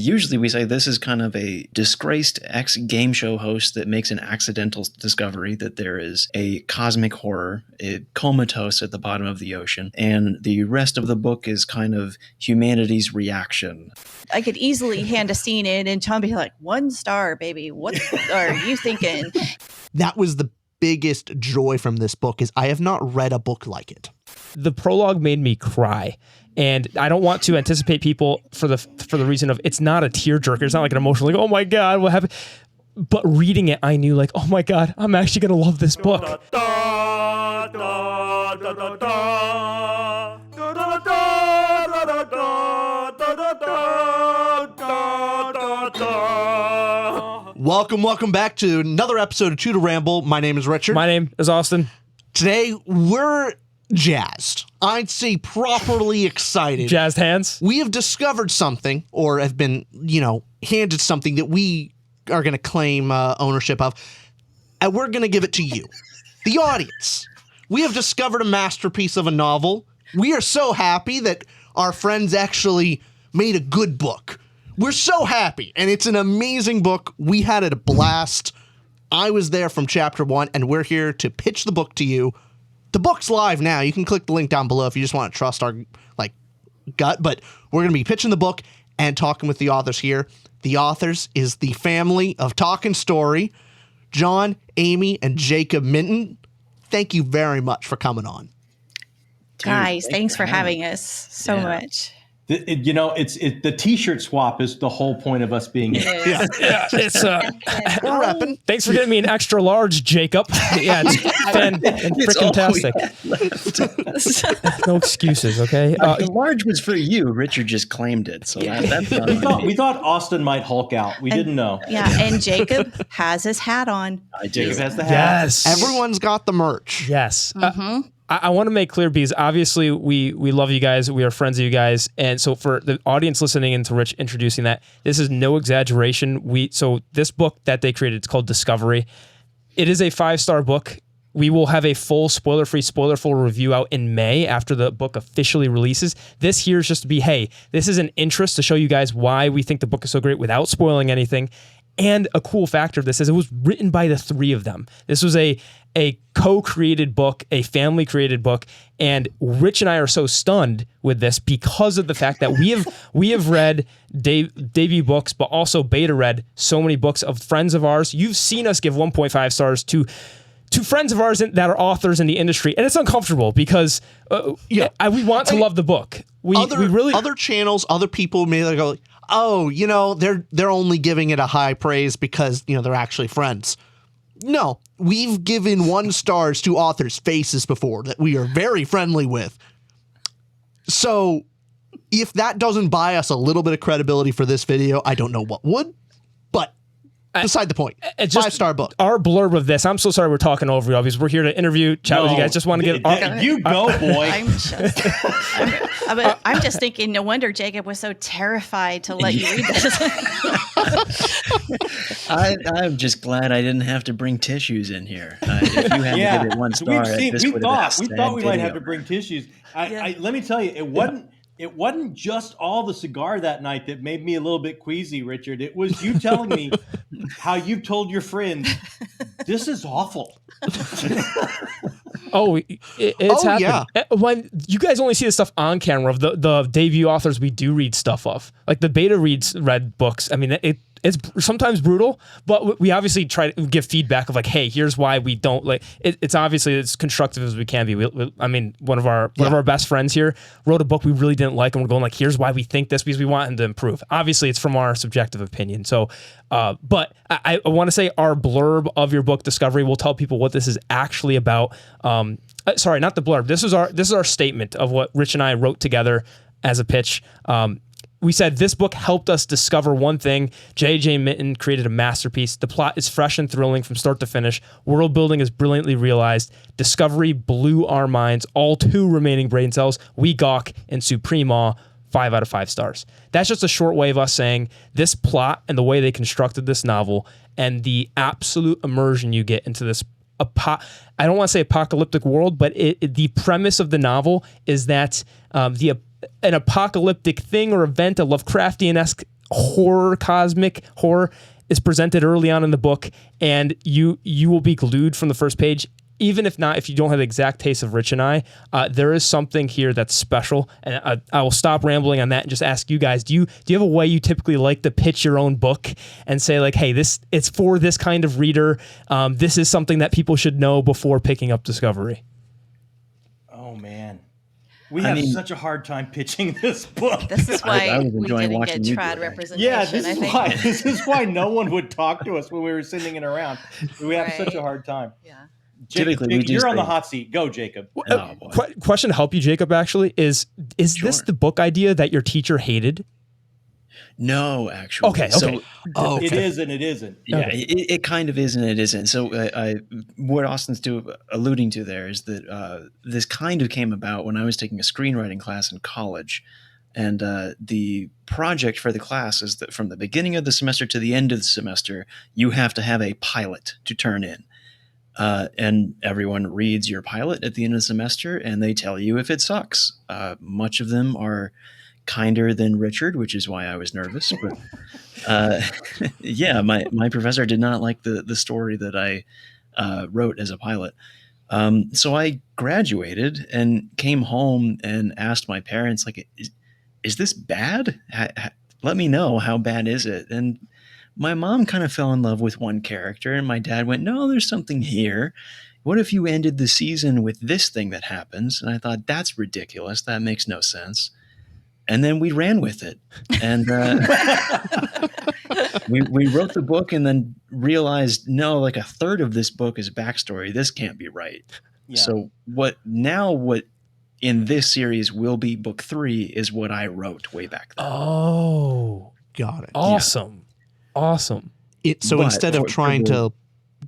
Usually we say this is kind of a disgraced ex-game show host that makes an accidental discovery that there is a cosmic horror, a comatose at the bottom of the ocean, and the rest of the book is kind of humanity's reaction. I could easily hand a scene in and Tom be like, 1 star, baby. What are you thinking? That was the biggest joy from this book, is I have not read a book like it. The prologue made me cry. And I don't want to anticipate people for the reason of it's not a tearjerker. It's not like an emotional, like, oh my God, what happened? But reading it, I knew like, oh my God, I'm actually going to love this book. Welcome back to another episode of Two to Ramble. My name is Richard. My name is Austin. Today, we're jazzed. I'd say properly excited. Jazzed hands. We have discovered something, or have been, handed something that we are going to claim ownership of, and we're going to give it to you, the audience. We have discovered a masterpiece of a novel. We are so happy that our friends actually made a good book. We're so happy, and it's an amazing book. We had a blast. I was there from chapter 1, and we're here to pitch the book to you. The book's live now. You can click the link down below if you just want to trust our gut, but we're going to be pitching the book and talking with the authors here. The authors is the family of Talkin' Story, John, Amy, and Jacob Minton. Thank you very much for coming on. Guys, thanks for having us so much. The T-shirt swap is the whole point of us being here. It's we're repping. Thanks for getting me an extra large, Jacob. Yeah, it's freaking fantastic. No excuses, okay? The large was for you. Richard just claimed it, so that's not we thought Austin might Hulk out. We didn't know. Yeah, and Jacob has his hat on. Jacob has the hat. Yes, everyone's got the merch. Yes. I want to make clear, because obviously we love you guys. We are friends of you guys. And so for the audience listening and to Rich introducing that, this is no exaggeration. So this book that they created, it's called Discovery. It is a 5-star book. We will have a full spoiler-free, spoiler-full review out in May after the book officially releases. This here is just to be, hey, this is an interest to show you guys why we think the book is so great without spoiling anything. And a cool factor of this is it was written by the 3 of them. This was a co-created book, a family-created book, and Rich and I are so stunned with this because of the fact that we have read debut books, but also beta read so many books of friends of ours. You've seen us give 1.5 stars to friends of ours that are authors in the industry, and it's uncomfortable because we want to love the book. We really other channels, other people may go, oh, they're only giving it a high praise because they're actually friends. No, we've given 1 stars to authors' faces before that we are very friendly with. So if that doesn't buy us a little bit of credibility for this video, I don't know what would. But beside the point, 5-star book. Our blurb of this, I'm so sorry we're talking over you, because we're here to interview, chat with you guys. Just want to get you go, boy. I'm just thinking, no wonder Jacob was so terrified to let you read this. I'm just glad I didn't have to bring tissues in here. If you had to give it 1 star, we thought we might have to bring tissues. Let me tell you, it wasn't just all the cigar that night that made me a little bit queasy, Richard. It was you telling me how you told your friends, this is awful. It's happened. Yeah. When you guys only see the stuff on camera of the debut authors we do read stuff of, like the beta read books. I mean, it's sometimes brutal, but we obviously try to give feedback of like, hey, here's why we don't like it. It's obviously as constructive as we can be. One of our best friends here wrote a book we really didn't like, and we're going like, here's why we think this, because we want him to improve. Obviously, it's from our subjective opinion. So, but I want to say our blurb of your book Discovery will tell people what this is actually about. Sorry, not the blurb. This is our statement of what Rich and I wrote together as a pitch. We said this book helped us discover one thing. J.J. Minton created a masterpiece. The plot is fresh and thrilling from start to finish. World building is brilliantly realized. Discovery blew our minds. All 2 remaining brain cells. We gawk in supreme awe. 5 out of 5 stars. That's just a short way of us saying this plot and the way they constructed this novel and the absolute immersion you get into this. I don't want to say apocalyptic world, but the premise of the novel is that an apocalyptic thing or event, a Lovecraftian-esque horror, cosmic horror is presented early on in the book, and you will be glued from the first page. Even if you don't have the exact taste of Rich and I, there is something here that's special. And I will stop rambling on that and just ask you guys, do you have a way you typically like to pitch your own book and say like, hey, it's for this kind of reader. This is something that people should know before picking up Discovery. Oh man. We have such a hard time pitching this book. This is why I was we enjoying didn't watching get you trad do it, representation. Yeah, I think. this is why no one would talk to us when we were sending it around. We have such a hard time. Yeah. Typically, you're on the hot seat. Go, Jacob. Question to help you, Jacob, actually, is Sure. this the book idea that your teacher hated? No, actually. Okay. So, It is and it isn't. Yeah, Okay. it kind of is and it isn't. So what Austin's alluding to there is that this kind of came about when I was taking a screenwriting class in college. And the project for the class is that from the beginning of the semester to the end of the semester, you have to have a pilot to turn in. And everyone reads your pilot at the end of the semester and they tell you if it sucks. Much of them are kinder than Richard, which is why I was nervous. But yeah, my professor did not like the story that I wrote as a pilot. So I graduated and came home and asked my parents, like, is this bad? Let me know, how bad is it? And my mom kind of fell in love with one character, and my dad went, no, there's something here. What if you ended the season with this thing that happens? And I thought, that's ridiculous. That makes no sense. And then we ran with it. And we wrote the book and then realized, no, like a third of this book is backstory. This can't be right. Yeah. So what in this series will be book 3 is what I wrote way back then. Oh, got it. Awesome. Yeah. Awesome. So instead of trying to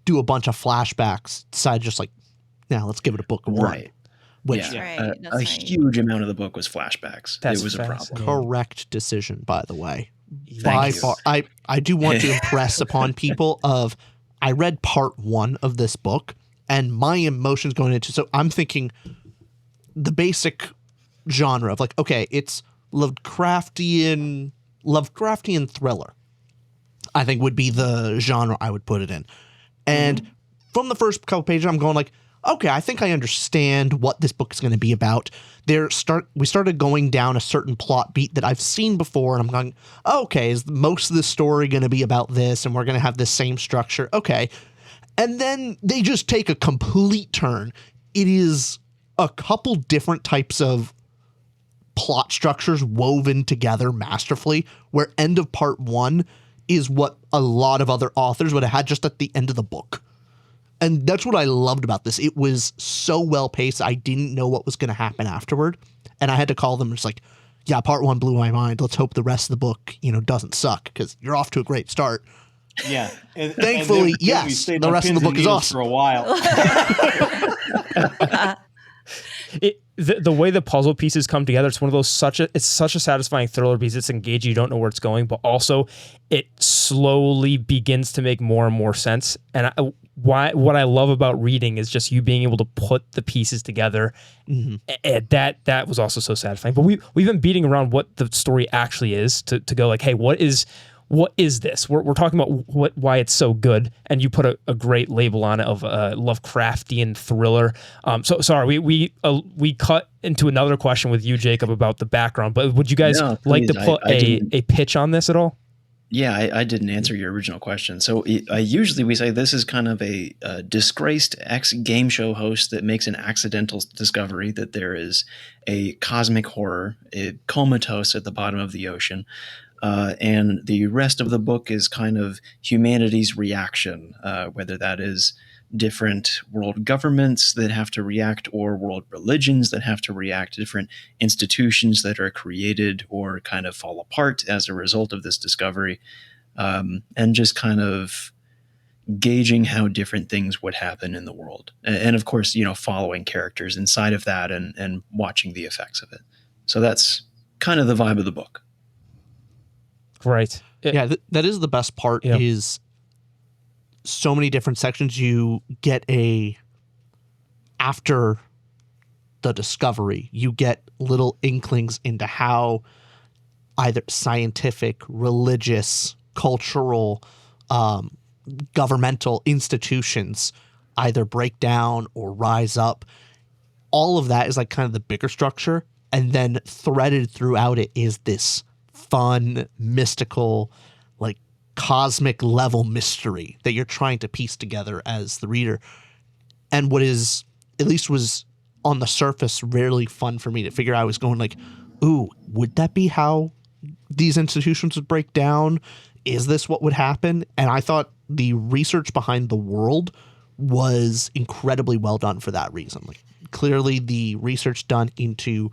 do a bunch of flashbacks, decided just like, now let's give it a book of one. Right. Which a huge amount of the book was flashbacks. It was a problem. Correct decision, by the way. By far, I do want to impress upon people I read part 1 of this book and my emotions going into, so I'm thinking the basic genre of like, okay, it's Lovecraftian thriller, I think would be the genre I would put it in. And from the first couple pages, I'm going like, okay, I think I understand what this book is going to be about. We started going down a certain plot beat that I've seen before, and I'm going, okay, is most of the story going to be about this, and we're going to have this same structure? Okay. And then they just take a complete turn. It is a couple different types of plot structures woven together masterfully, where end of part 1 is what a lot of other authors would have had just at the end of the book. And that's what I loved about this. It was so well paced. I didn't know what was going to happen afterward. And I had to call them just like, yeah, part 1 blew my mind. Let's hope the rest of the book, doesn't suck, because you're off to a great start. Yeah. Thankfully, yes, the rest of the book is awesome. For a while. The way the puzzle pieces come together, it's one of those it's such a satisfying thriller because it's engaging. You don't know where it's going, but also it slowly begins to make more and more sense. And what I love about reading is just you being able to put the pieces together. Mm-hmm. And that was also so satisfying. But we've been beating around what the story actually is to go like, hey, what is this? We're talking about why it's so good, and you put a great label on it of a Lovecraftian thriller. So sorry, we cut into another question with you, Jacob, about the background. But would you guys like to put a pitch on this at all? Yeah, I didn't answer your original question. So usually we say this is kind of a disgraced ex-game show host that makes an accidental discovery that there is a cosmic horror, comatose at the bottom of the ocean. And the rest of the book is kind of humanity's reaction, whether that is different world governments that have to react or world religions that have to react, different institutions that are created or kind of fall apart as a result of this discovery, and just kind of gauging how different things would happen in the world. And of course, following characters inside of that and watching the effects of it. So that's kind of the vibe of the book. Right. Yeah, that is the best part. Yeah. Is so many different sections you get after the discovery, you get little inklings into how either scientific, religious, cultural, governmental institutions either break down or rise up. All of that is like kind of the bigger structure. And then threaded throughout it is this fun, mystical, like cosmic level mystery that you're trying to piece together as the reader. And what is, at least was on the surface, rarely fun for me to figure out. I was going like, ooh, would that be how these institutions would break down? Is this what would happen? And I thought the research behind the world was incredibly well done for that reason. Like, clearly the research done into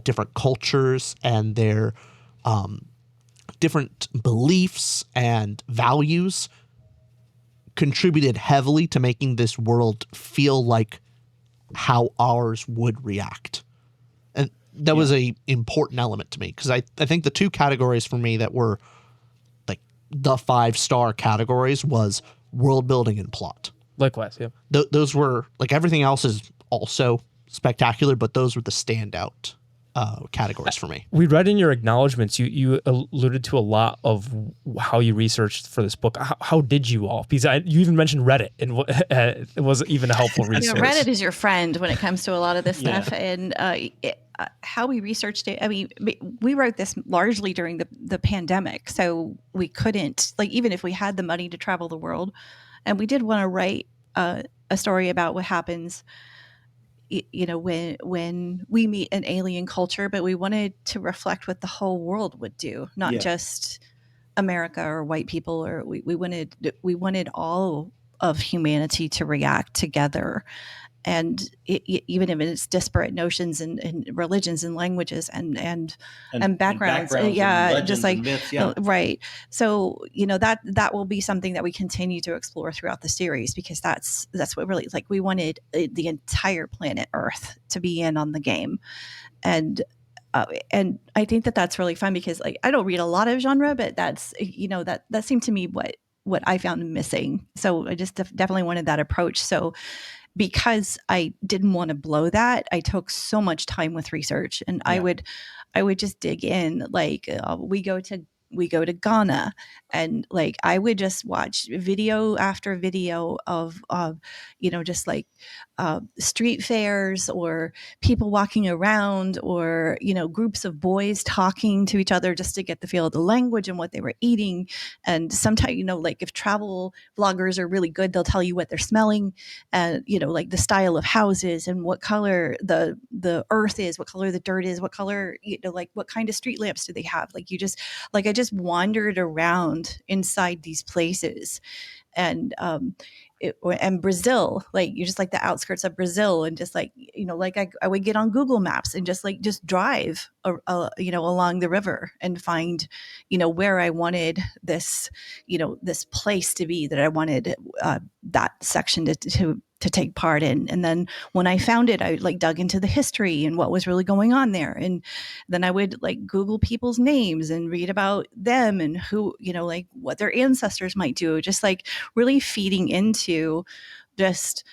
different cultures and their different beliefs and values contributed heavily to making this world feel like how ours would react. And that was a important element to me, because I think the two categories for me that were like the 5-star categories was world building and plot. Likewise, yeah. Those were, like, everything else is also spectacular, but those were the standout categories for me. We read in your acknowledgments, you alluded to a lot of how you researched for this book. How did you all? Because you even mentioned Reddit, and it was even a helpful resource. Reddit is your friend when it comes to a lot of this stuff. And how we researched it, I mean, we wrote this largely during the pandemic, so we couldn't, like, even if we had the money to travel the world, and we did want to write a story about what happens, you know, when we meet an alien culture, but we wanted to reflect what the whole world would do, not just America or white people, or we wanted all of humanity to react together. And even if it's disparate notions and religions and languages and backgrounds, and just like myths, right. So that will be something that we continue to explore throughout the series, because that's what really, like, we wanted the entire planet Earth to be in on the game, and I think that's really fun, because, like, I don't read a lot of genre, but that's that seemed to me what I found missing. So I just definitely wanted that approach. So, because I didn't want to blow that, I took so much time with research, and I would just dig in. Like, we go to Ghana, and, like, I would just watch video after video of just like street fairs, or people walking around, or groups of boys talking to each other just to get the feel of the language and what they were eating. And sometimes, like, if travel vloggers are really good, they'll tell you what they're smelling, and like the style of houses, and what color the earth is, what color the dirt is, what color, like, what kind of street lamps do they have. Like, I just wandered around inside these places, and and Brazil, like, you're just like the outskirts of Brazil, and just like, like I would get on Google Maps and just drive along the river and find where I wanted this this place to be, that I wanted that section to take part in. And then when I found it, I like dug into the history and what was really going on there. And then I would like Google people's names and read about them, and who, like what their ancestors might do, just like really feeding into just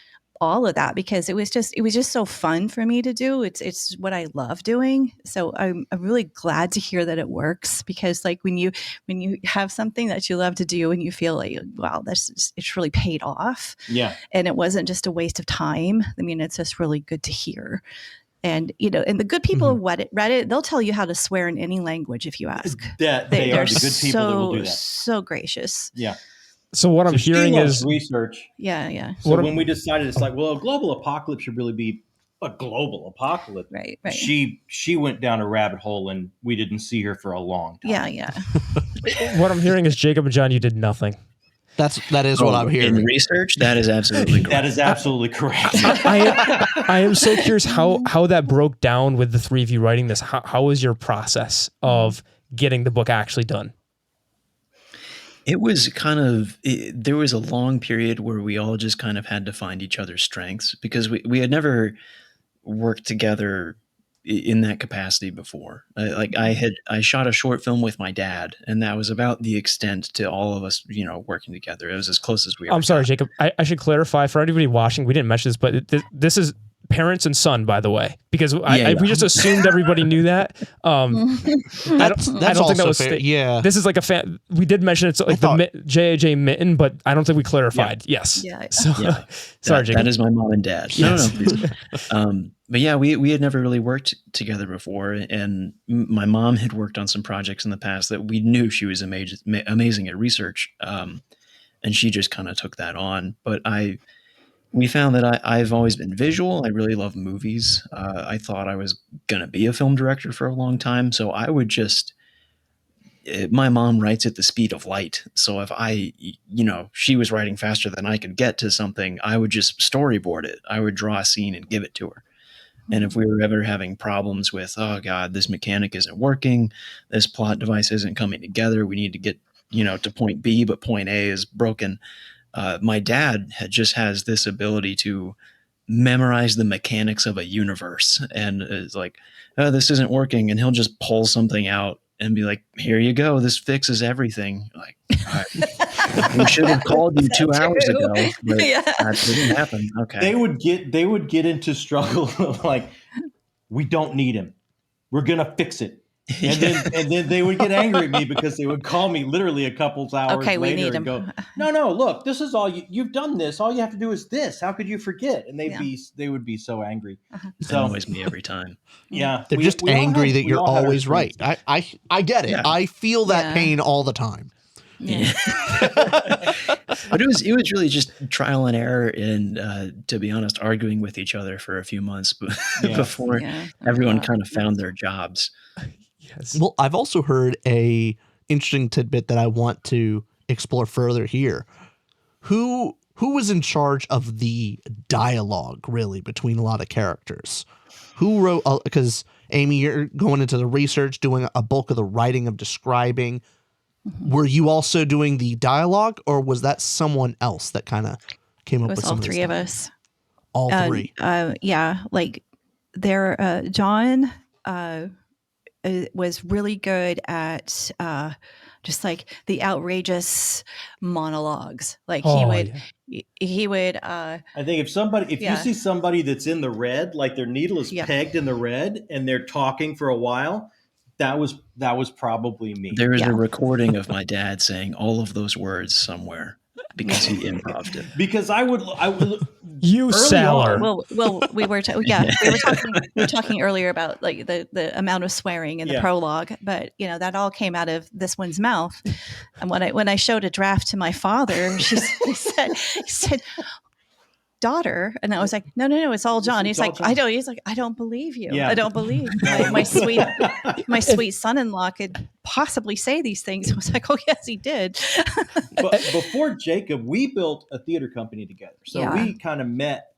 all of that, because it was just so fun for me to do. It's what I love doing. So I'm really glad to hear that it works, because like when you have something that you love to do and you feel like, wow, it's really paid off. Yeah. And it wasn't just a waste of time. I mean, it's just really good to hear. And, and the good people of Reddit, they'll tell you how to swear in any language if you ask. They are the good people that will do that. So gracious. Yeah. So what I'm hearing is research. Yeah. So when we decided, it's like, well, a global apocalypse should really be a global apocalypse. Right. She went down a rabbit hole, and we didn't see her for a long time. Yeah. What I'm hearing is, Jacob and John, you did nothing. That is what I'm hearing. In research, that is absolutely correct. That is absolutely correct. I am so curious how that broke down with the three of you writing this. How was your process of getting the book actually done? It was there was a long period where we all just kind of had to find each other's strengths, because we had never worked together in that capacity before. I shot a short film with my dad, and that was about the extent to all of us, working together. It was as close as we. I'm sorry, Jacob. I should clarify for everybody watching. We didn't mention this, but this is parents and son, by the way, because we just assumed everybody knew that. I don't think that was fair. Yeah. This is like we did mention it's like the J.A.J. Mitten, but I don't think we clarified. Yeah. Yes. Yeah. So, sorry, Jacob. That is my mom and dad. Yes. No. But yeah, we had never really worked together before, and my mom had worked on some projects in the past that we knew she was amazing at research, and she just kind of took that on. But we found that I've always been visual. I really love movies. I thought I was going to be a film director for a long time. So I would my mom writes at the speed of light. So if she was writing faster than I could get to something, I would just storyboard it. I would draw a scene and give it to her. And if we were ever having problems with, oh God, this mechanic isn't working, this plot device isn't coming together, we need to get, to point B, but point A is broken. My dad has this ability to memorize the mechanics of a universe, and is like, oh, this isn't working. And he'll just pull something out and be like, here you go. This fixes everything. Like, we should have called you 2 hours ago, but that didn't happen. Okay. They would get into struggle of like, we don't need him. We're going to fix it. And then they would get angry at me because they would call me literally a couple hours later and go, no, look, this is all you've done this. All you have to do is this. How could you forget? And they would be so angry. So always me every time. Yeah. They're just angry that you're always right. I get it. Yeah. I feel that pain all the time. Yeah. But it was really just trial and error, and to be honest, arguing with each other for a few months before everyone kind of found their jobs. Yes. Well, I've also heard a interesting tidbit that I want to explore further here. Who was in charge of the dialogue, really, between a lot of characters? Who wrote? Because Amy, you're going into the research, doing a bulk of the writing of describing. Mm-hmm. Were you also doing the dialogue, or was that someone else that kind of came up with some all three of us? All three. Yeah, like John was really good at just like the outrageous monologues. Like he would. I think if you see somebody that's in the red, like their needle is pegged in the red, and they're talking for a while, that was probably me. There is a recording of my dad saying all of those words somewhere because he improv'd it. Because I would you Saller. Well, we were talking earlier about like the amount of swearing in the prologue, but that all came out of this one's mouth. And when I showed a draft to my father, he said daughter, and I was like, no, it's all John. He's like, I don't. He's like, I don't believe you. I don't believe my sweet son-in-law could possibly say these things. I was like, oh yes, he did. But before Jacob, we built a theater company together, so we kind of met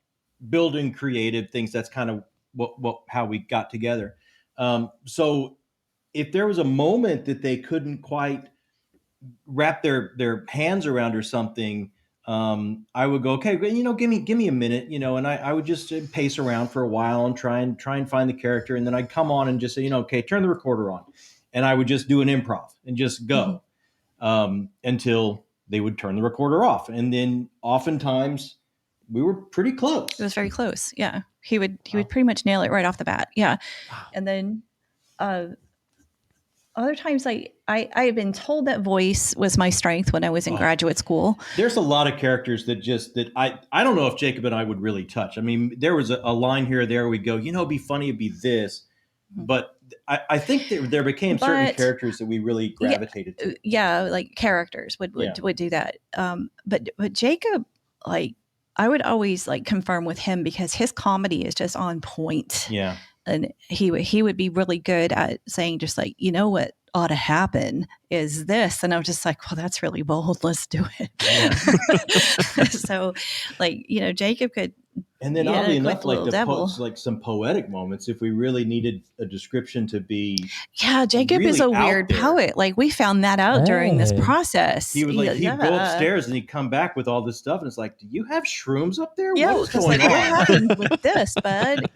building creative things. That's kind of how we got together. So if there was a moment that they couldn't quite wrap their hands around or something, I would go, okay, give me a minute, and I would just pace around for a while and try and find the character. And then I'd come on and just say, okay, turn the recorder on. And I would just do an improv and just go until they would turn the recorder off. And then oftentimes we were pretty close. It was very close. Yeah. He would pretty much nail it right off the bat. Yeah. Wow. And then, other times, I have been told that voice was my strength when I was in graduate school. There's a lot of characters that I don't know if Jacob and I would really touch. I mean, there was a line here or there we go, it'd be funny, it'd be this. But I think there became certain characters that we really gravitated to. Yeah, like characters would do that. But Jacob, like, I would always like confirm with him because his comedy is just on point. Yeah. And he would be really good at saying just like, what ought to happen is this. And I'm just like, well, that's really bold. Let's do it. Yeah. So like, Jacob could. And then oddly enough, like some poetic moments, if we really needed a description to be. Yeah, Jacob is a weird poet. Like we found that out during this process. He would he'd go upstairs and he'd come back with all this stuff. And it's like, do you have shrooms up there? Yeah, what is going on? What happened with this, bud?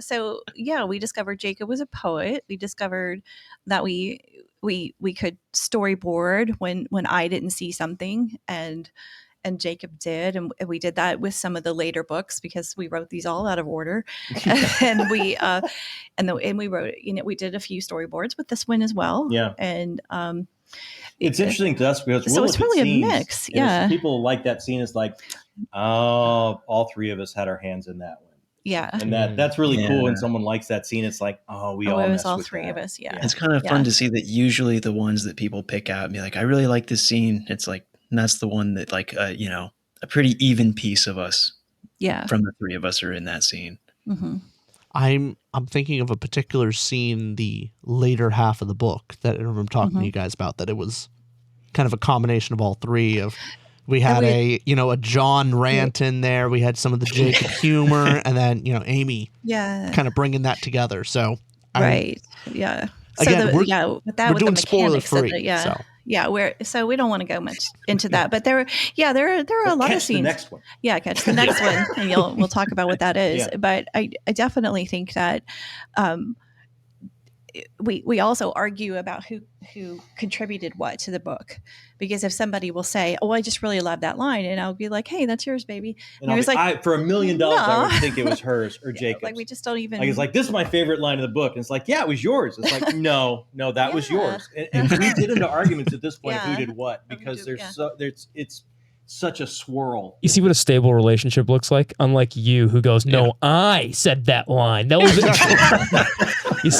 So we discovered Jacob was a poet. We discovered that we could storyboard when I didn't see something, and and Jacob did, and we did that with some of the later books because we wrote these all out of order, and we wrote, we did a few storyboards with this one as well. Yeah, and it's interesting to us because so it's really a mix. Yeah, people like that scene. Is like, oh, all three of us had our hands in that one. Yeah, and that's really cool. When someone likes that scene, it's like, oh, it was all three of us. Yeah, it's kind of fun to see that usually the ones that people pick out and be like, I really like this scene. It's like, and that's the one that like, a pretty even piece of us. Yeah, from the three of us are in that scene. Mm-hmm. I'm thinking of a particular scene, the later half of the book that I remember talking to you guys about. That it was kind of a combination of all three of. We had a John rant in there. We had some of the Jacob humor, and then Amy, kind of bringing that together. So again, we're doing spoiler free. So we don't want to go much into that, but there are a lot of scenes. The next one. Yeah, catch the next one, and we'll talk about what that is. Yeah. But I definitely think that. We also argue about who contributed what to the book, because if somebody will say, "Oh, I just really love that line," and I'll be like, "Hey, that's yours, baby," and I was like, "For $1 million, I would think it was hers or Jacob's." Like we just don't even. Like, it's like, this is my favorite line of the book, and it's like, yeah, it was yours. It's like, no, that was yours, and we get into arguments at this point of who did what, because it's such a swirl. You see what a stable relationship looks like? Unlike you, who goes, "No, I said that line." That was. You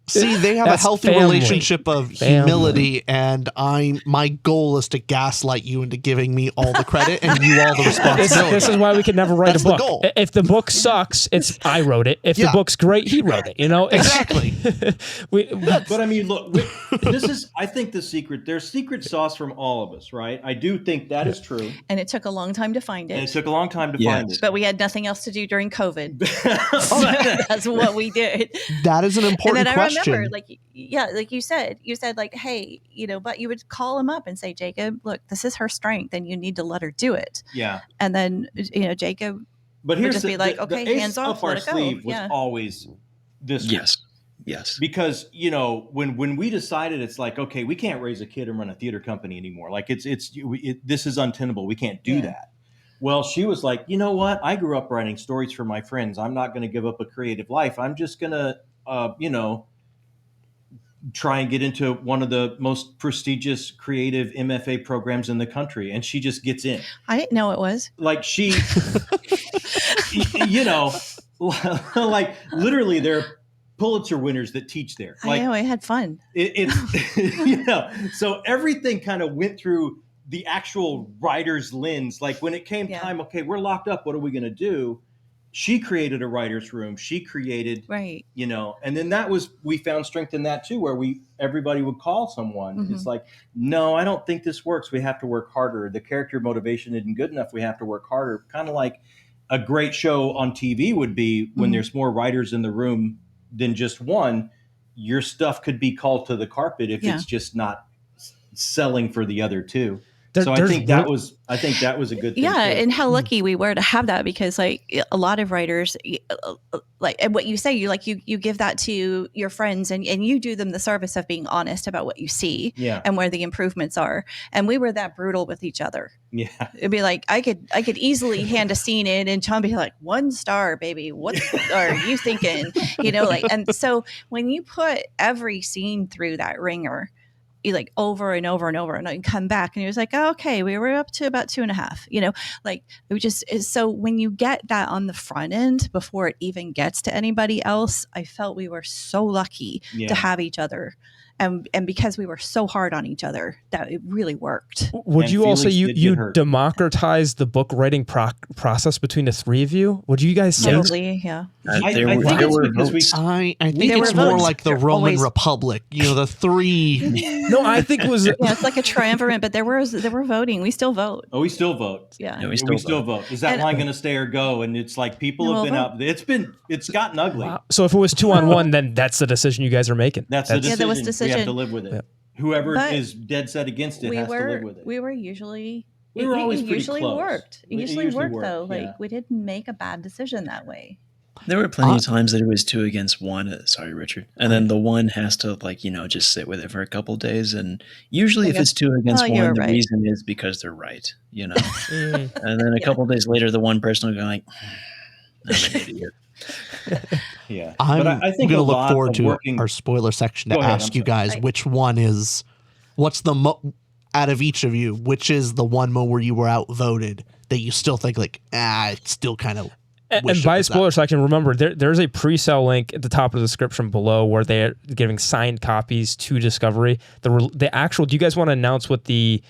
see, they have a healthy relationship of humility, and my goal is to gaslight you into giving me all the credit and you all the responsibility. This is why we can never write a book. If the book sucks, it's I wrote it. If the book's great, he wrote it. Exactly. But I mean, look, this is, I think, the secret. There's secret sauce from all of us, right? I do think that is true. And it took a long time to find it. Find it. But we had nothing else to do during COVID. That's what we did. That is an important question. I remember, like you said, like, hey, but you would call him up and say, Jacob, look, this is her strength, and you need to let her do it. Yeah. And then, Jacob would just be like, okay, hands off, let it go. Sleeve was always this. Yes. Because, when we decided, it's like, okay, we can't raise a kid and run a theater company anymore. Like this is untenable. We can't do that. Well, she was like, you know what? I grew up writing stories for my friends. I'm not going to give up a creative life. I'm just going to, try and get into one of the most prestigious creative MFA programs in the country. And she just gets in. I didn't know it was. Like she, like literally they're Pulitzer winners that teach there. Like, I know, I had fun. It's, so everything kind of went through the actual writer's lens. Like when it came time, okay, we're locked up. What are we going to do? She created a writer's room. She created, and then we found strength in that too, where everybody would call someone. Mm-hmm. It's like, no, I don't think this works. We have to work harder. The character motivation isn't good enough. We have to work harder. Kind of like a great show on TV would be when there's more writers in the room than just one. Your stuff could be called to the carpet if it's just not selling for the other two. So I think that was a good thing. Yeah, and how lucky we were to have that, because like a lot of writers, like, and what you say, you give that to your friends and you do them the service of being honest about what you see and where the improvements are. And we were that brutal with each other. Yeah, it'd be like I could easily hand a scene in and John be like, 1 star, baby. What are you thinking? And so when you put every scene through that ringer, you like over and over and over, and you come back and you're like, oh, okay, we were up to about 2.5, like it just is. So when you get that on the front end before it even gets to anybody else, I felt we were so lucky to have each other. And because we were so hard on each other, that it really worked. Would you also you democratize the book writing process between the three of you? Would you guys say? Totally, yeah. I think it's more like the Roman Republic. The three. No, I think it was. It's like a triumvirate, but there were voting. We still vote. Oh, we still vote. Yeah, we still vote. Is that line going to stay or go? And it's like people have been out. It's gotten ugly. Wow. So if it was 2-on-1, then that's the decision you guys are making. That's the decision. Yeah, that was decision. We have to live with it. Yeah. Whoever is dead set against it has to live with it. We were usually. We were always usually close. worked. It usually worked though. Like we didn't make a bad decision that way. There were plenty of times that it was 2 against 1. Sorry, Richard. And then the one has to just sit with it for a couple of days. And usually if it's 2 against 1, the reason is because they're right, And then a couple of days later, the one person will go like, I'm an idiot. Yeah. I think going to look forward to our spoiler section to ask you guys which one is, what's the, out of each of you, which is the one moment where you were outvoted that you still think it's still kind of. And by spoiler section, remember, there's a pre-sale link at the top of the description below where they're giving signed copies to Discovery. The actual, do you guys want to announce what the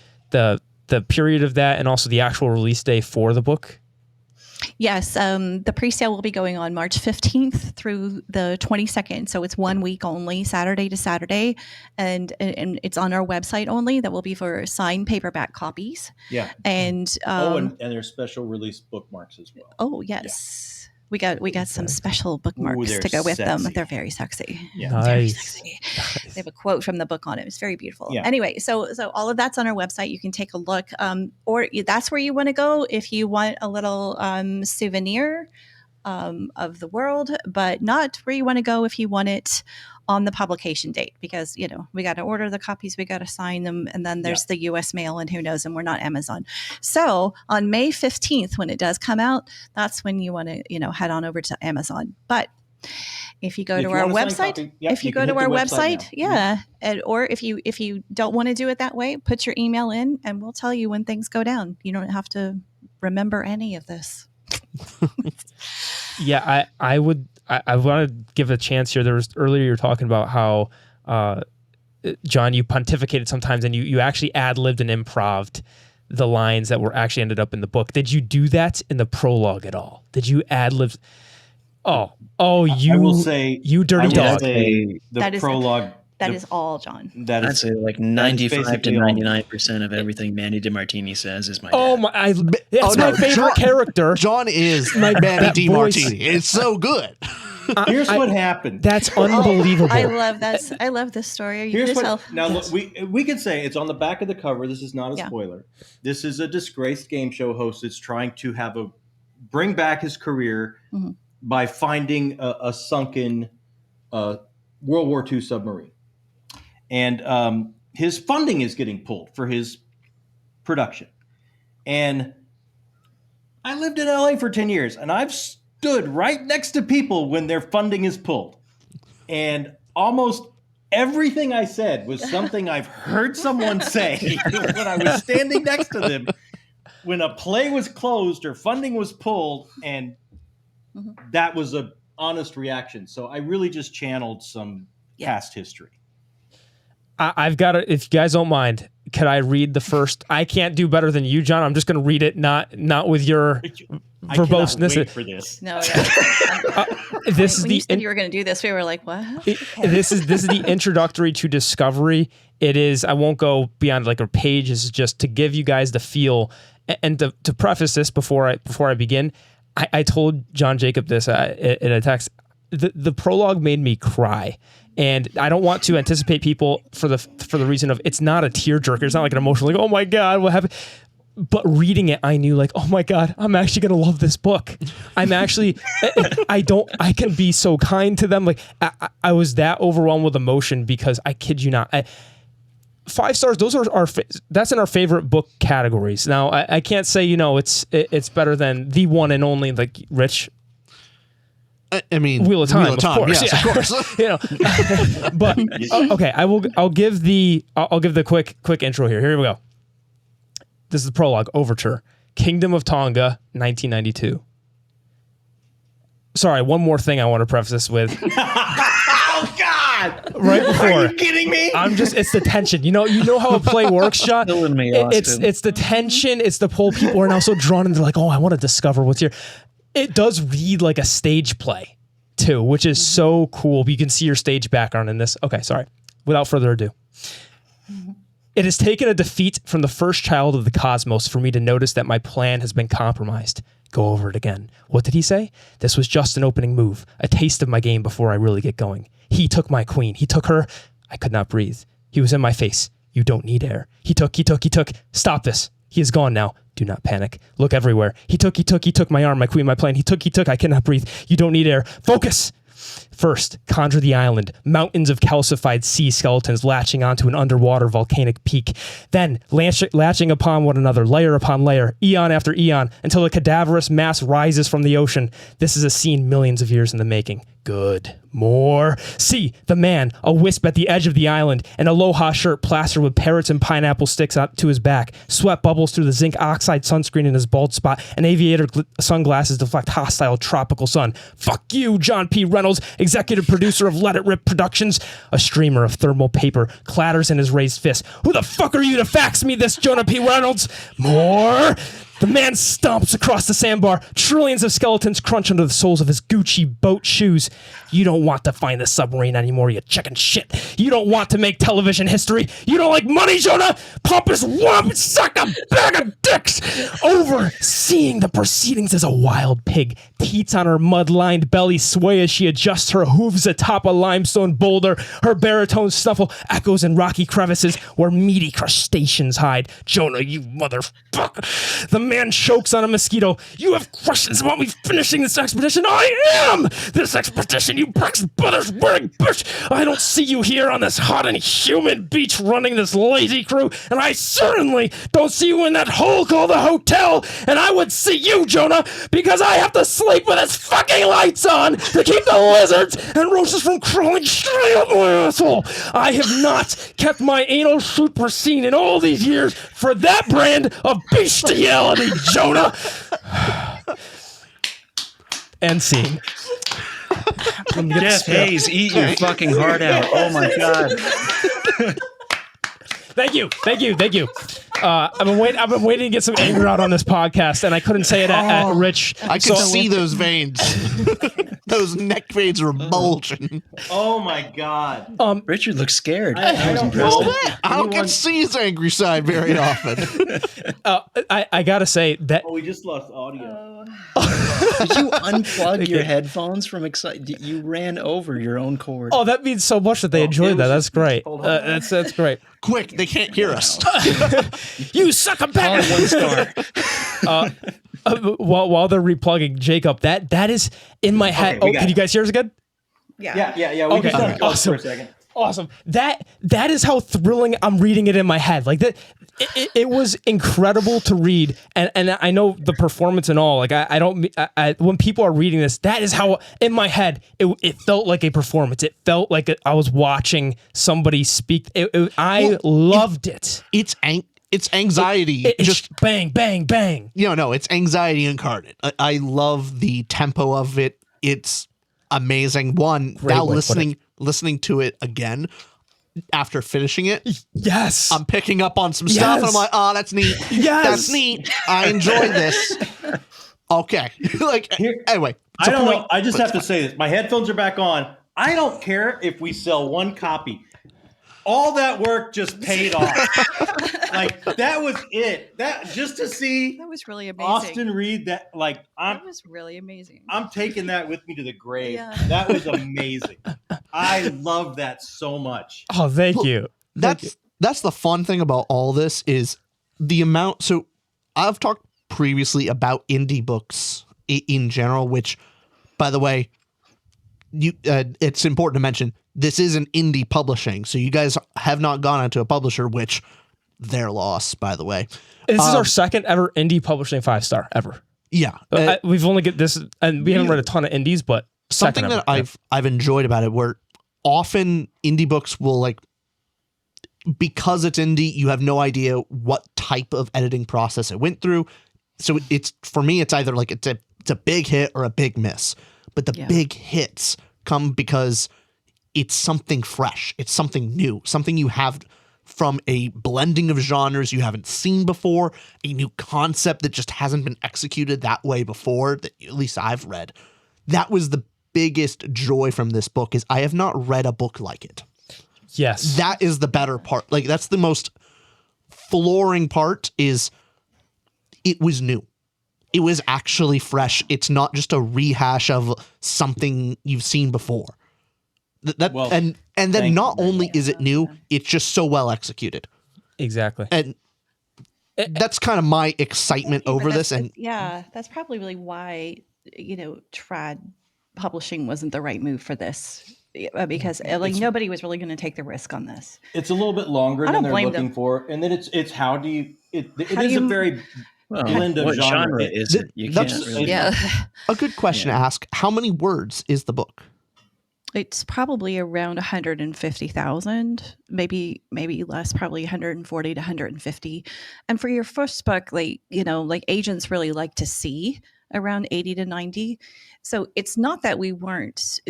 period of that and also the actual release day for the book? Yes, the pre-sale will be going on March 15th through the 22nd. So it's 1 week only, Saturday to Saturday. And it's on our website only. That will be for signed paperback copies. Yeah. And and there's special release bookmarks as well. Oh, yes. Yeah. We got some special bookmarks to go with them. They're very sexy. Yeah. Nice. Very sexy. They have a quote from the book on it. It's very beautiful. Yeah. Anyway, so all of that's on our website. You can take a look. Or that's where you want to go if you want a little souvenir of the world, but not where you want to go if you want it on the publication date, because we got to order the copies, we got to sign them, and then there's the US mail, and who knows, and we're not Amazon. So on May 15th, when it does come out, that's when you want to head on over to Amazon. But if you go to our website, or if you don't want to do it that way, put your email in and we'll tell you when things go down. You don't have to remember any of this. Yeah, I want to give a chance here. There was earlier you were talking about how John, you pontificated sometimes, and you actually ad-libbed and improv'd the lines that were actually ended up in the book. Did you do that in the prologue at all? Did you ad-lib? Oh, you! I will say, you dirty dog. The prologue. That is all, John. I'd say 95 to 99% of everything Manny DiMartini says is my dad. Oh my! That's my favorite character. John is my Manny DiMartini. It's so good. Here's what happened. That's unbelievable. I love that. I love this story. Look, we can say it's on the back of the cover. This is not a spoiler. This is a disgraced game show host that's trying to bring back his career by finding a sunken World War II submarine. And his funding is getting pulled for his production. And I lived in LA for 10 years, and I've stood right next to people when their funding is pulled. And almost everything I said was something I've heard someone say when I was standing next to them when a play was closed or funding was pulled, and that was an honest reaction. So I really just channeled some past history. I've got to, if you guys don't mind, could I read the first? I can't do better than you, John. I'm just going to read it, not with your verboseness. Wait for this. No, this is when you said you were going to do this, we were like, what? This is the introductory to Discovery. It is. I won't go beyond like a page. This is just to give you guys the feel, and to preface this before I begin. I told John Jacob this in a text. The prologue made me cry. And I don't want to anticipate people for the reason of it's not a tearjerker. It's not like an emotional, like, oh my God, what happened? But reading it, I knew like, oh my God, I'm actually going to love this book. I'm actually, I can be so kind to them. Like I was that overwhelmed with emotion because I kid you not. 5 stars. Those are that's in our favorite book categories. Now I can't say, it's better than the one and only, like Rich. I mean, Wheel of Time, of course. Yes, of course. But okay, I'll give the quick intro here. Here we go. This is the prologue, Overture, Kingdom of Tonga, 1992. Sorry, one more thing I want to preface this with. Oh God! Right before. Are you kidding me? It's the tension. You know how a play works, John. It's the tension. It's the pull. People are now so drawn into like, oh, I want to discover what's here. It does read like a stage play, too, which is so cool. You can see your stage background in this. Okay, sorry. Without further ado. It has taken a defeat from the first child of the cosmos for me to notice that my plan has been compromised. Go over it again. What did he say? This was just an opening move, a taste of my game before I really get going. He took my queen. He took her. I could not breathe. He was in my face. You don't need air. He took. Stop this. He is gone now. Do not panic. Look everywhere. He took my arm, my queen, my plane. He took. I cannot breathe. You don't need air. Focus. First, conjure the island, mountains of calcified sea skeletons latching onto an underwater volcanic peak. Then, latching upon one another, layer upon layer, eon after eon, until a cadaverous mass rises from the ocean. This is a scene millions of years in the making. Good. More. See, the man, a wisp at the edge of the island, an aloha shirt plastered with parrots and pineapple sticks out to his back. Sweat bubbles through the zinc oxide sunscreen in his bald spot, and aviator sunglasses deflect hostile tropical sun. Fuck you, John P. Reynolds, executive producer of Let It Rip Productions. A streamer of thermal paper clatters in his raised fist. Who the fuck are you to fax me this, Jonah P. Reynolds? More. The man stomps across the sandbar. Trillions of skeletons crunch under the soles of his Gucci boat shoes. You don't want to find the submarine anymore, you chicken shit. You don't want to make television history. You don't like money, Jonah? Pump his wump, suck a bag of dicks. Overseeing the proceedings is a wild pig. Teats on her mud-lined belly sway as she adjusts her hooves atop a limestone boulder. Her baritone snuffle echoes in rocky crevices where meaty crustaceans hide. Jonah, you motherfucker. The man chokes on a mosquito. You have questions about me finishing this expedition? I am this expedition, you Brex Brothers wearing bitch. I don't see you here on this hot and humid beach running this lazy crew, and I certainly don't see you in that hole called a hotel, and I would see you, Jonah, because I have to sleep with its fucking lights on to keep the lizards and roaches from crawling straight up my asshole. I have not kept my anal chute pristine in all these years for that brand of bestiality, Jonah. End scene. Jeff Hayes, eat your fucking heart out. Oh my God. Thank you. I've been waiting to get some anger out on this podcast, and I couldn't say it at Rich. I could see those veins. Those neck veins were bulging. Oh my God. Richard looks scared. I don't know. I don't get to see his angry side very often. I gotta say that. Oh, we just lost audio. Did you unplug your headphones from excitement? You ran over your own cord. Oh, that means so much that they enjoyed that. That's great. That's great. Quick, they can't hear us. You suck a bag. 1 star. While they're replugging, Jacob, that is in my head. Okay, can you guys hear us again? Yeah. We Okay. just let it go Awesome. for a second. Awesome. That is how thrilling I'm reading it in my head. Like that, it was incredible to read, and I know the performance and all. Like I don't when people are reading this, that is how in my head it felt like a performance. It felt like I was watching somebody speak. I loved it. It's anxiety. It's just bang, bang, bang. No, it's anxiety incarnate. I love the tempo of it. It's amazing. Great now way to put it. listening to it again after finishing it. Yes. I'm picking up on some stuff and I'm like, oh, that's neat. Yes. That's neat. I enjoyed this. Okay. Anyway. I don't know. I just have to say this. My headphones are back on. I don't care if we sell one copy. All that work just paid off. Like that was it. That just to see That was really amazing. Austin read that. Like That was really amazing. I'm taking that with me to the grave. Yeah. That was amazing. I love that so much. Oh, thank you. That's the fun thing about all this is the amount. So I've talked previously about indie books in general, which, by the way, it's important to mention this is an indie publishing. So you guys have not gone into a publisher, which their loss, by the way. This is our second ever indie publishing 5-star ever. Yeah. We've only get this, and we haven't read a ton of indies, but something that I've enjoyed about it, where often indie books will because it's indie, you have no idea what type of editing process it went through. So it's, for me, it's either it's a big hit or a big miss. But the big hits come because it's something fresh. It's something new, something you have from a blending of genres you haven't seen before, a new concept that just hasn't been executed that way before, that at least I've read. That was the biggest joy from this book, is I have not read a book like it. Yes. That is the better part. That's the most flooring part, is it was new. It was actually fresh. It's not just a rehash of something you've seen before. And then not only is it new, it's just so well executed. Exactly. And that's kind of my excitement over this. And that's probably really why, trad publishing wasn't the right move for this, because nobody was really going to take the risk on this. It's a little bit longer than they're looking for, and then it's how do you? It is a very blend of what genre. Is it? You can't really. A good question to ask: how many words is the book? It's probably around 150,000, maybe less, probably 140 to 150. And for your first book, agents really like to see around 80 to 90. So it's not that we weren't,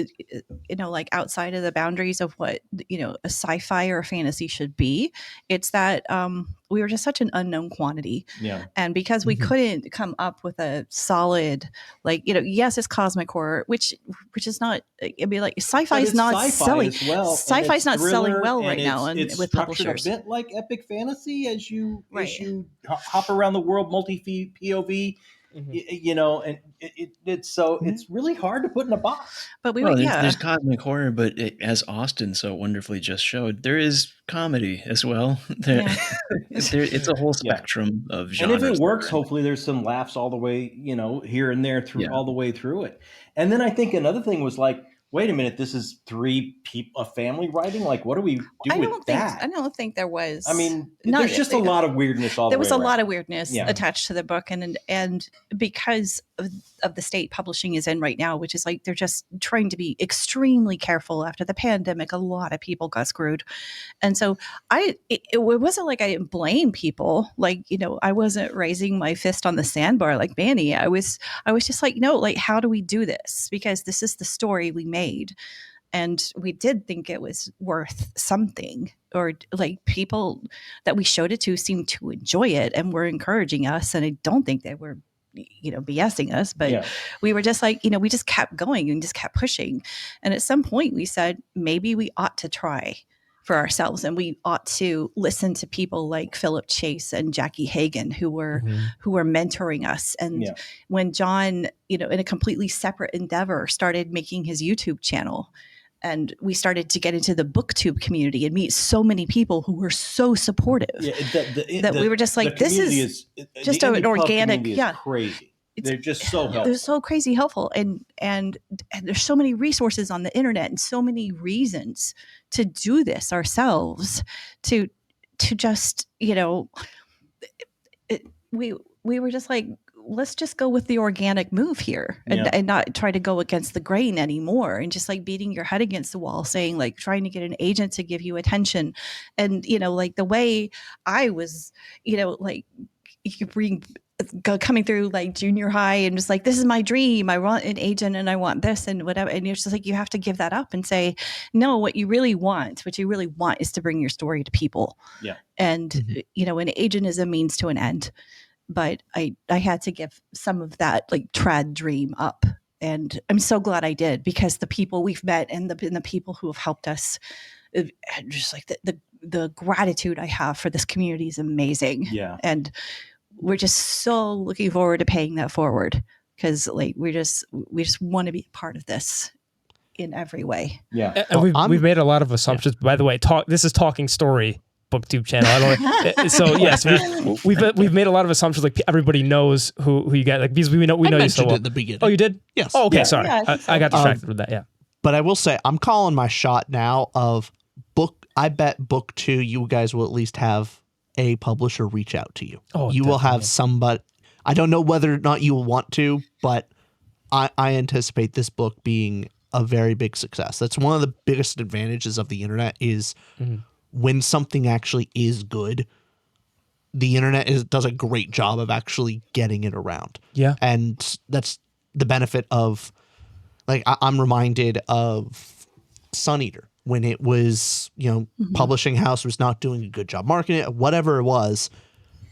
outside of the boundaries of what, a sci-fi or a fantasy should be. It's that we were just such an unknown quantity. Yeah. And because we couldn't come up with a solid, yes, it's cosmic horror, which is not, sci-fi is not selling. Well, sci-fi is not selling well right now it's with publishers. A bit like epic fantasy as you hop around the world, multi-POV. And it's really hard to put in a box. But there's cosmic horror, but as Austin so wonderfully just showed, there is comedy as well. It's a whole spectrum of genres. And if it works, hopefully there's some laughs all the way, here and there through all the way through it. And then I think another thing was wait a minute, this is 3 people, a family writing? What do we do with that? I don't think there was. I mean, there's just a lot of weirdness all the way around. There was a lot of weirdness attached to the book. And because of the state publishing is in right now, which is they're just trying to be extremely careful after the pandemic. A lot of people got screwed. And so it wasn't like I didn't blame people. I wasn't raising my fist on the sandbar like Manny. I was just how do we do this? Because this is the story we made. And we did think it was worth something, or people that we showed it to seemed to enjoy it and were encouraging us. And I don't think they were, BSing us, but we were just we just kept going and just kept pushing. And at some point we said, maybe we ought to try for ourselves, and we ought to listen to people like Philip Chase and Jackie Hagan who were mentoring us. And when John, in a completely separate endeavor, started making his YouTube channel, and we started to get into the booktube community and meet so many people who were so supportive that we were just this is just an organic, crazy. They're just so helpful. They're so crazy helpful. And there's so many resources on the internet and so many reasons to do this ourselves, to just, we were just let's just go with the organic move here and not try to go against the grain anymore, and just beating your head against the wall, saying trying to get an agent to give you attention. And, the way I was, you bring coming through junior high and just this is my dream. I want an agent and I want this and whatever. And it's just you have to give that up and say, no, what you really want is to bring your story to people. Yeah. And, an agent is a means to an end. But I had to give some of that trad dream up. And I'm so glad I did, because the people we've met and the people who have helped us, just the gratitude I have for this community is amazing. Yeah. And we're just so looking forward to paying that forward, because we just want to be a part of this in every way. Yeah. And we've made a lot of assumptions. By the way, this is Talking Story booktube channel. So yes, we've made a lot of assumptions. Everybody knows who you got. Because we know you so well. At the beginning. Oh, you did? Yes. Oh, okay. Sorry, I got distracted with that. Yeah. But I will say, I'm calling my shot now of book. I bet book 2, you guys will at least have a publisher reach out to you. Oh, you will have somebody. I don't know whether or not you will want to, but I anticipate this book being a very big success. That's one of the biggest advantages of the internet is when something actually is good, the internet does a great job of actually getting it around. Yeah. And that's the benefit of, I'm reminded of Sun Eater. When it was, publishing house was not doing a good job marketing it, whatever it was,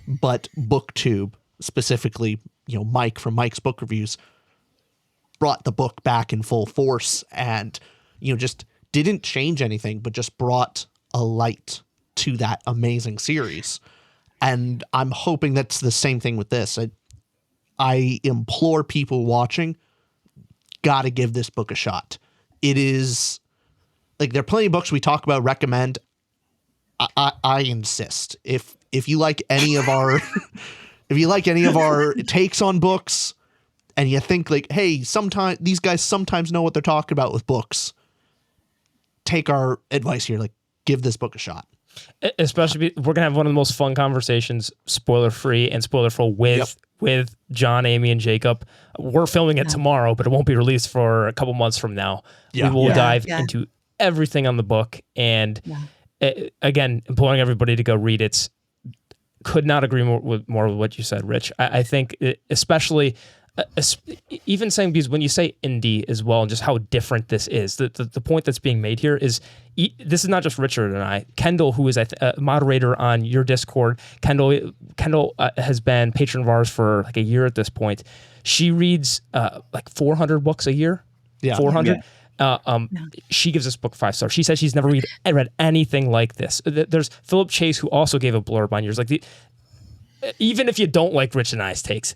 but BookTube, specifically, Mike from Mike's Book Reviews, brought the book back in full force and, just didn't change anything, but just brought a light to that amazing series. And I'm hoping that's the same thing with this. I implore people watching, gotta give this book a shot. It is... there are plenty of books we talk about, recommend. I insist. If if you like any of our takes on books, and you think like, hey, sometimes these guys sometimes know what they're talking about with books, take our advice here. Like, give this book a shot. Especially, we're gonna have one of the most fun conversations, spoiler free and spoiler full, with John, Amy, and Jacob. We're filming it tomorrow, but it won't be released for a couple months from now. We will dive into everything on the book, and again, imploring everybody to go read it. Could not agree more with what you said, Rich. I think, especially. Even saying, because when you say indie as well, and just how different this is, the point that's being made here is this is not just Richard and I. Kendall, who is a moderator on your Discord, Kendall has been patron of ours for like a year at this point. She reads like 400 books a year. Yeah, 400. Yeah. She gives this book 5 stars. She says she's never read anything like this. There's Philip Chase, who also gave a blurb on yours. Like, even if you don't like Rich and I's takes.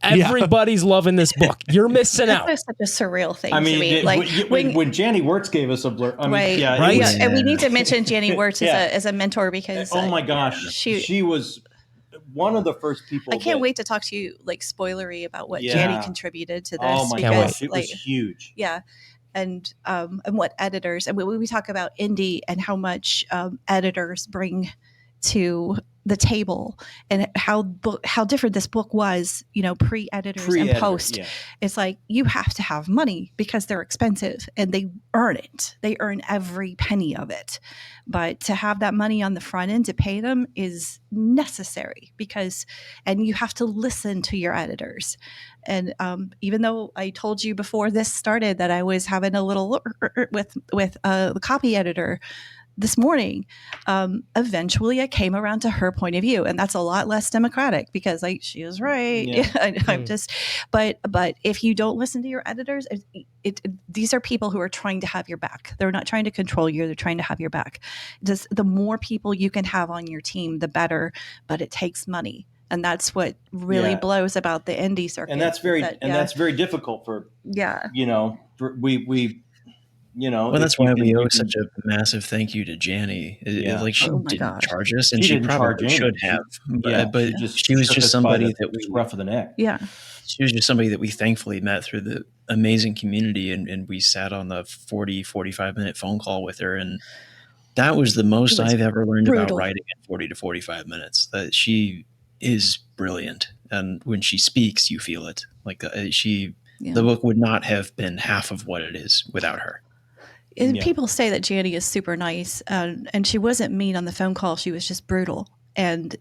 Everybody's loving this book. You're missing out. It's such a surreal thing. I mean, to me. like when Janny Wirtz gave us a blur, I mean, and we need to mention Janny Wirtz as a mentor, because oh my gosh, she was one of the first people. I can't wait to talk to you like spoilery about what Janny contributed to this. Oh my gosh, it was huge. Yeah. And what editors, and we talk about indie and how much editors bring to the table, and how different this book was, pre-editors and post. Yeah. It's like, you have to have money because they're expensive, and they earn it. They earn every penny of it. But to have that money on the front end to pay them is necessary, and you have to listen to your editors. And even though I told you before this started that I was having a little with the copy editor this morning, eventually I came around to her point of view, and that's a lot less democratic, because she is right. Yeah. I'm just, but if you don't listen to your editors, these are people who are trying to have your back. They're not trying to control you. They're trying to have your back. Just the more people you can have on your team, the better, but it takes money. And that's what really blows about the indie circuit. And that's that's very difficult for, well, that's why we owe such a massive thank you to Janny. Like, she didn't charge us, and she probably should have. But she was just somebody that we rough of the neck. Yeah, she was just somebody that we thankfully met through the amazing community, and we sat on the 45 minute phone call with her, and that was the most I've ever learned about writing in 40 to 45 minutes. That she is brilliant, and when she speaks, you feel it. Like the book would not have been half of what it is without her. People say that Janny is super nice, and she wasn't mean on the phone call. She was just brutal. And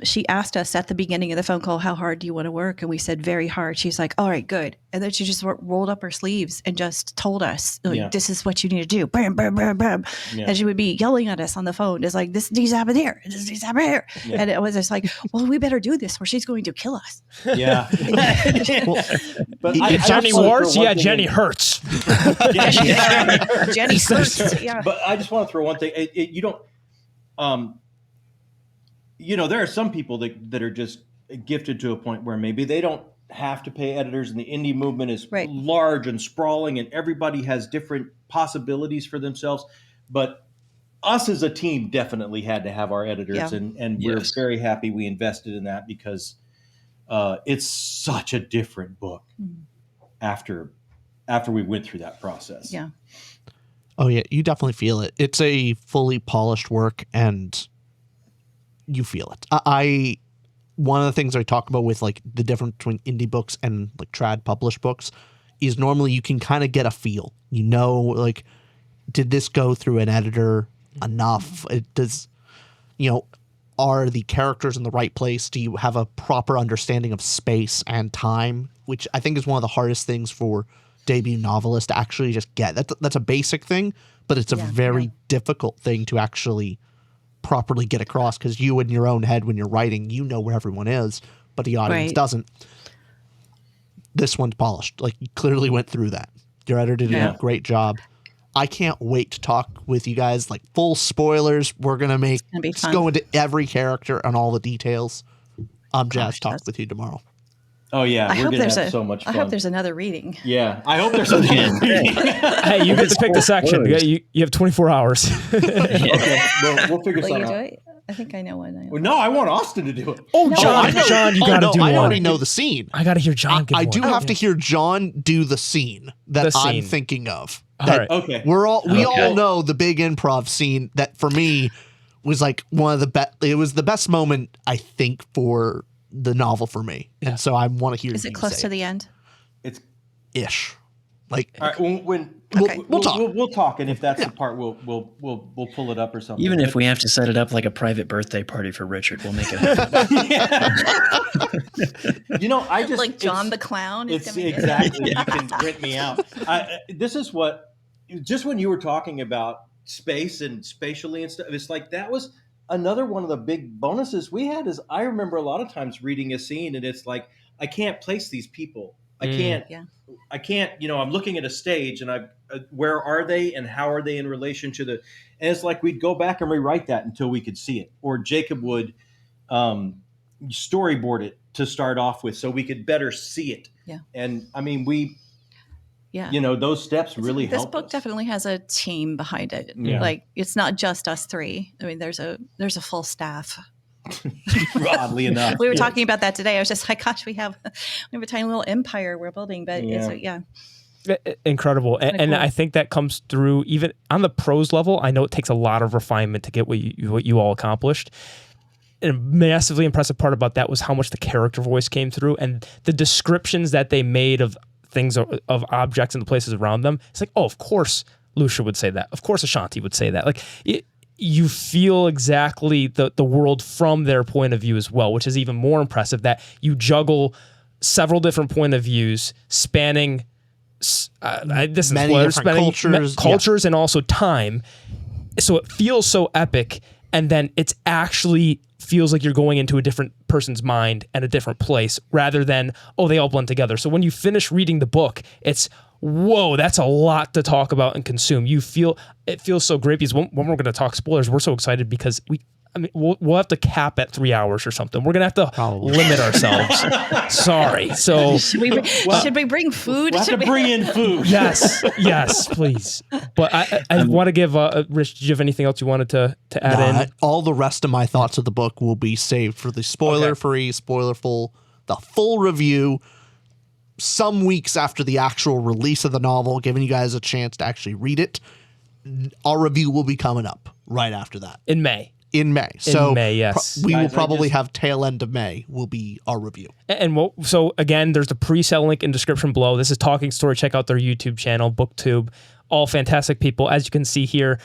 she asked us at the beginning of the phone call, how hard do you want to work? And we said, very hard. She's like, all right, good. And then she just rolled up her sleeves and just told us, this is what you need to do. Bam, bam, bam, bam. Yeah. And she would be yelling at us on the phone. It's like, this needs to happen here. This needs to happen here. Yeah. And it was just like, well, we better do this, or she's going to kill us. Yeah. But Jenny Wirtz, Jenny hurts. Jenny hurts. Yeah. But I just want to throw one thing. You don't... there are some people that are just gifted to a point where maybe they don't have to pay editors, and the indie movement is large and sprawling, and everybody has different possibilities for themselves. But us as a team definitely had to have our editors, and we're very happy we invested in that, because it's such a different book after we went through that process. Yeah. Oh yeah, you definitely feel it. It's a fully polished work, and you feel it. One of the things I talk about with like the difference between indie books and like trad published books is normally you can kind of get a feel. Like, did this go through an editor enough? Are the characters in the right place? Do you have a proper understanding of space and time? Which I think is one of the hardest things for debut novelists to actually just get. That's a basic thing, but it's a very difficult thing to actually properly get across, because you in your own head when you're writing, where everyone is, but the audience doesn't. This one's polished. Like, you clearly went through that. Your editor did a great job. I can't wait to talk with you guys. Like, full spoilers. We're gonna go into every character and all the details. I'm jazzed to talk with you tomorrow. Oh yeah, we're gonna have so much fun. I hope there's another reading. Yeah, I hope there's another reading. Hey, you get to pick the section. You have 24 hours. Okay, we'll figure something out. I think I know one. Well, no, I want Austin to do it. Oh, No, John, you gotta do one. I already know the scene. I gotta hear John give I one. do have to hear John do the scene that I'm thinking of. All right. Okay. We all know the big improv scene that for me was like one of the best. It was the best moment I think for the novel for me, and so I want to hear. Is it close to the end? It's ish. Like, all right. We'll talk. We'll talk, and if that's the part, we'll pull it up or something. Even if we have to set it up like a private birthday party for Richard, we'll make it happen. You know, I just like John the Clown. It's exactly. You can print me out. This is what. Just when you were talking about space and spatially and stuff, it's like that was another one of the big bonuses we had. Is I remember a lot of times reading a scene, and it's like I can't place these people. I can't. You know, I'm looking at a stage, and where are they, and how are they in relation to the? And it's like we'd go back and rewrite that until we could see it, or Jacob would storyboard it to start off with, so we could better see it. Yeah. And I mean, yeah. You know, those steps really help. This book definitely has a team behind it. Yeah. Like it's not just us three. I mean, there's a full staff. Oddly enough, we were talking about that today. I was just like, gosh, we have a tiny little empire we're building, but incredible. And cool. I think that comes through even on the prose level. I know it takes a lot of refinement to get what you all accomplished. And a massively impressive part about that was how much the character voice came through and the descriptions that they made of things, of objects and the places around them. It's like, oh, of course Lucia would say that. Of course Ashanti would say that. Like you feel exactly the world from their point of view as well, which is even more impressive that you juggle several different point of views spanning cultures and also time. So it feels so epic, and then it's actually feels like you're going into a different person's mind and a different place rather than, oh, they all blend together. So when you finish reading the book, it's, whoa, that's a lot to talk about and consume. It feels so great because when we're going to talk spoilers, we're so excited because we'll have to cap at 3 hours or something. We're going to have to limit ourselves. Sorry. So should we bring food? We'll have to bring in food. Yes, please. But I want to give Rich, did you have anything else you wanted to add in? All the rest of my thoughts of the book will be saved for the spoiler-free, spoilerful, the full review some weeks after the actual release of the novel, giving you guys a chance to actually read it. Our review will be coming up right after that. In May. So in May, yes. We will probably have tail end of May will be our review. And so again, there's the pre-sale link in description below. This is Talking Story. Check out their YouTube channel, BookTube. All fantastic people. As you can see here,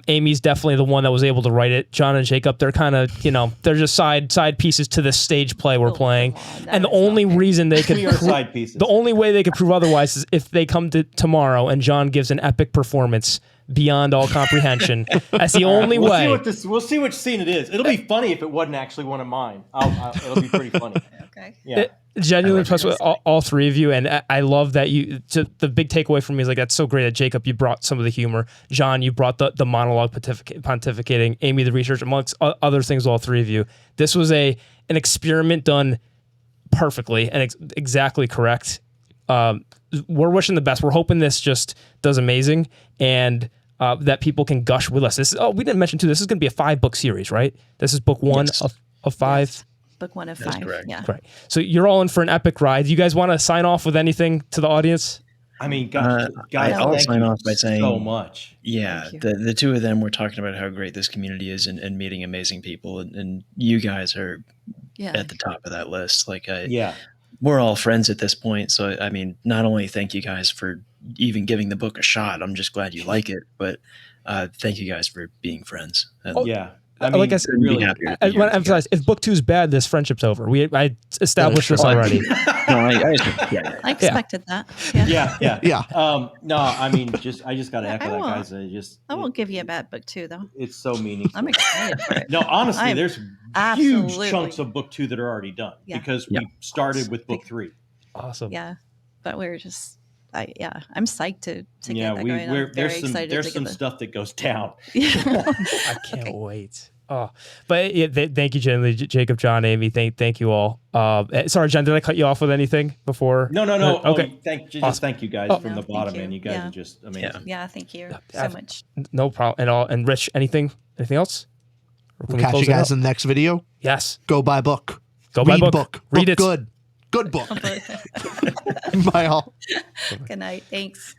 Amy's definitely the one that was able to write it. John and Jacob, they're kind of, they're just side pieces to this stage play we're playing. And the only reason they could, side pieces. The only way they could prove otherwise is if they come to tomorrow and John gives an epic performance beyond all comprehension. That's the only way. We'll see which scene it is. It'll be funny if it wasn't actually one of mine. It'll be pretty funny. Okay. Yeah. Genuinely impressed with all three of you, and I love that the big takeaway for me is like that's so great that Jacob, you brought some of the humor. John, you brought the monologue pontificating. Amy, the research, amongst other things. All three of you. This was an experiment done perfectly and exactly correct. We're wishing the best. We're hoping this just does amazing and that people can gush with us. We didn't mention too. This is going to be a 5-book series, right? This is book 1 of 5. Yes. Book 1 of 5. That's correct. Yeah. Right. So you're all in for an epic ride. You guys want to sign off with anything to the audience? I mean, guys, I'll sign off by saying so much. Yeah, the two of them were talking about how great this community is and meeting amazing people, and you guys are at the top of that list. Like, we're all friends at this point. So, I mean, not only thank you guys for even giving the book a shot, I'm just glad you like it, but thank you guys for being friends. Yeah. I mean, like I said, really I want to emphasize, if book 2 is bad, this friendship's over. I established this already. I expected that. Yeah. No, I mean, I just got to echo that, guys. I won't give you a bad book 2, though. It's so meaningful. I'm excited for it. No, honestly, there's huge chunks of book 2 that are already done because we started with book 3. Awesome. Yeah, but we're just. I'm psyched to get that going. I'm there's some stuff that goes down. I can't wait. Oh, but thank you, Jacob, John, Amy. Thank you all. Sorry, Jen, did I cut you off with anything before? No. Okay. Thank you guys from the bottom, man. You guys are just amazing. Yeah, thank you so much. No problem at all. And Rich, anything else? We'll catch you guys in the next video. Yes. Go buy a book. Go Read buy a book. Read book it. Good. Good book. Bye all. Good night. Thanks.